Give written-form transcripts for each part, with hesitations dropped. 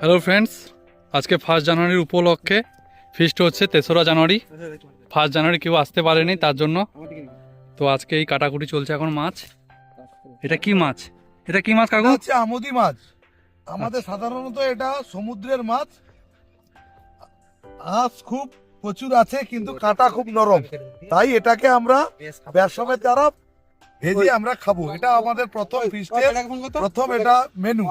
Hello friends, আজকে 1 জানুয়ারির উপলক্ষে ফিস্ট হচ্ছে 3রা জানুয়ারি। 1 জানুয়ারি কেউ আসতে পারেনি তার জন্য। তো আজকে এই কাটাকুটি চলছে এখন মাছ। এটা কি মাছ? এটা কি মাছ কাকু? হচ্ছে আমুদি মাছ। আমাদের সাধারণত এটা সমুদ্রের মাছ। আঁশ খুব প্রচুর আছে কিন্তু কাঁটা খুব নরম, তাই এটাকে আমরা বেসমের দ্বারা ভেজে আমরা খাবো। এটা আমাদের প্রথম ফিস্টের প্রথম এটা মেনু।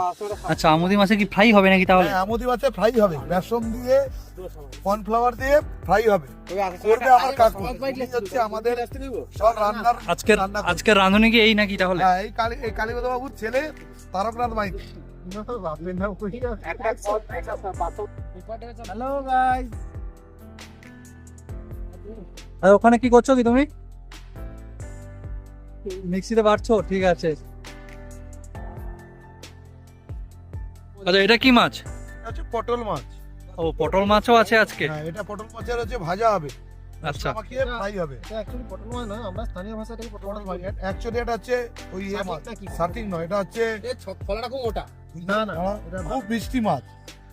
আচ্ছা, আমুদি মাছে কি ফ্রাই হবে নাকি তাহলে? আমুদি মাছে ফ্রাই হবে, বেসন দিয়ে কর্নফ্লাওয়ার দিয়ে ফ্রাই হবে। করবে আমার কাকু, উনি হচ্ছে আমাদের সব রান্নার আজকের রাঁধুনি কি এই নাকি তাহলে? হ্যাঁ, এই কালীপদ বাবুর ছেলে তারকনাথ মাইতি। হ্যালো গাইস, আর ওখানে কি করছো কি তুমি? মিক্সিতে বাড়ছো? ঠিক আছে। আচ্ছা, এটা কি মাছ? এটা হচ্ছে পটল মাছ। ও, পটল মাছও আছে আজকে। হ্যাঁ, এটা পটল মাছের হচ্ছে ভাজা হবে, আচ্ছা, আমাকে ফ্রাই হবে। এটা অ্যাকচুয়ালি পটল মাছ নয়, আমরা স্থানীয় ভাষায় এটাকে পটল মাছ বলি। অ্যাকচুয়ালি এটা হচ্ছে ওই মাছ, সার্টিং নয়, এটা হচ্ছে ফলাটা খুব মোটা। না না, খুব মিষ্টি মাছ।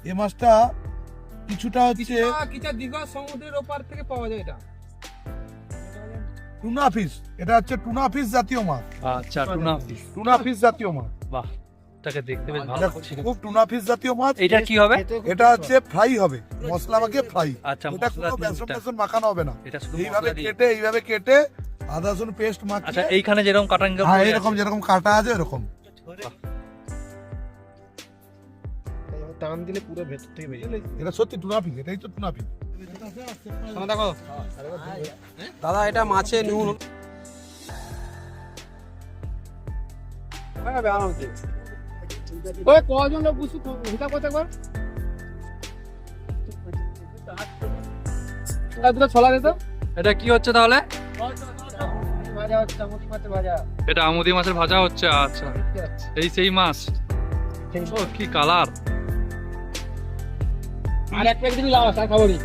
এই মাছটা কিছুটা হচ্ছে কিটা দীঘা সমুদ্রের ওপার থেকে পাওয়া যায় এটা। Tuna fish. এটা হচ্ছে টুনা ফিশ জাতীয় মাছ। আচ্ছা, টুনা ফিশ। টুনা ফিশ জাতীয় মাছ, বাহ, এটাকে দেখতে বেশ ভালো এটা লাগছে। খুব টুনা ফিশ জাতীয় মাছ। এটা কি হবে? এটা হচ্ছে ফ্রাই হবে, মশলা মাখিয়ে ফ্রাই। আচ্ছা, এটা মশলা কোনো দিয়ে বেসন এটা। টেসন মাখানো হবে না, এটা শুধু এইভাবে মশলা দিয়ে। কেটে আদা রসুন পেস্ট আচ্ছা, মাখিয়ে। এইখানে যেরকম কাটাঙ্গা হ্যাঁ, এরকম যেরকম কাটা আছে এরকম। টান দিলে পুরো ভেতর থেকে বেরিয়ে যায়। এটা সত্যি টুনা ফিশ, এটাই তো টুনা ফিশ। দেখো দাদা, এটা মাছে নুন ওই কজন লোক বুঝু হিসাব করতে একবার। দুটো ছলা দিত। এটা কি হচ্ছে তাহলে? ভাজা হচ্ছে আমুদি মাছের ভাজা। এটা আমুদি মাছের ভাজা হচ্ছে। আচ্ছা, এই সেই মাছ। ও, কি কালার! আর এক প্যাকেট দিবি, লাও আর খাবো নি।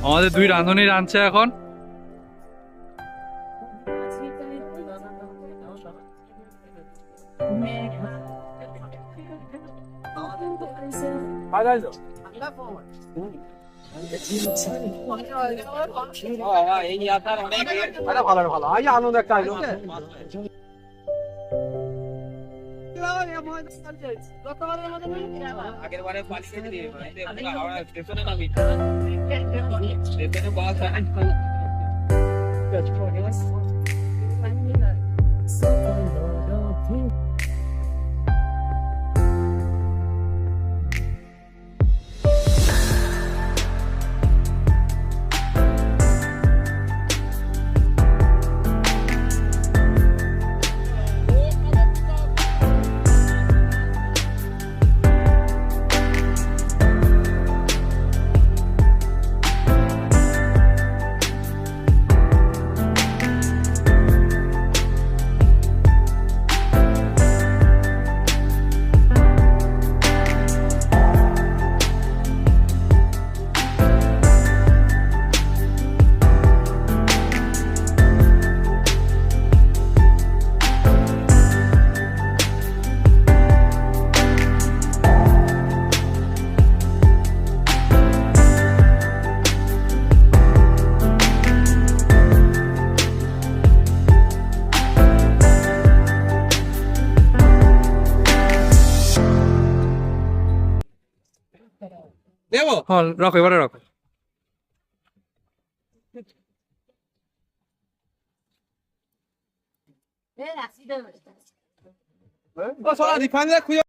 আমাদের দুই রাঁধুনি রাঁধছে এখন। ভালো ভালো, আজ আনন্দ একটা আইলো। আগের বারে পালিয়ে গেলি, হাওড়া স্টেশনে নামি। স্টেশনে বাস দেবো। হ্যাঁ, রাখো, এবারে রাখো। ও সোনা রিফাইনারি খুঁজে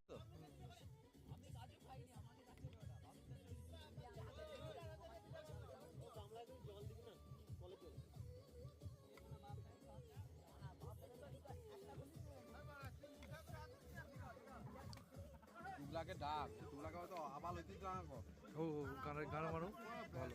ও, গানে গানে মারো, ভালো।